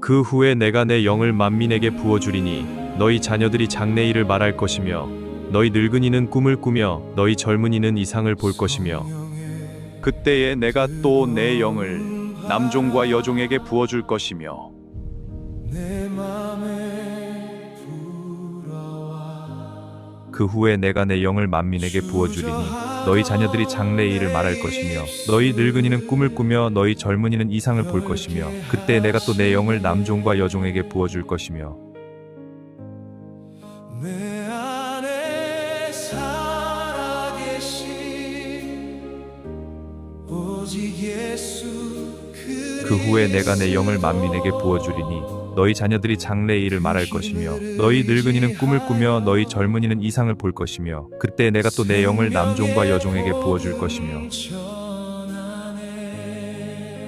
그 후에 내가 내 영을 만민에게 부어주리니 너희 자녀들이 장래일을 말할 것이며 너희 늙은이는 꿈을 꾸며 너희 젊은이는 이상을 볼 것이며 그때에 내가 또 내 영을 남종과 여종에게 부어줄 것이며 그 후에 내가 내 영을 만민에게 부어주리니 너희 자녀들이 장래일을 말할 것이며 너희 늙은이는 꿈을 꾸며 너희 젊은이는 이상을 볼 것이며 그때 내가 또 내 영을 남종과 여종에게 부어줄 것이며 내 안에 살아계신 오직 예수 그 후에 내가 내 영을 만민에게 부어주리니 너희 자녀들이 장래일을 말할 것이며 너희 늙은이는 꿈을 꾸며 너희 젊은이는 이상을 볼 것이며 그때 내가 또 내 영을 남종과 여종에게 부어줄 것이며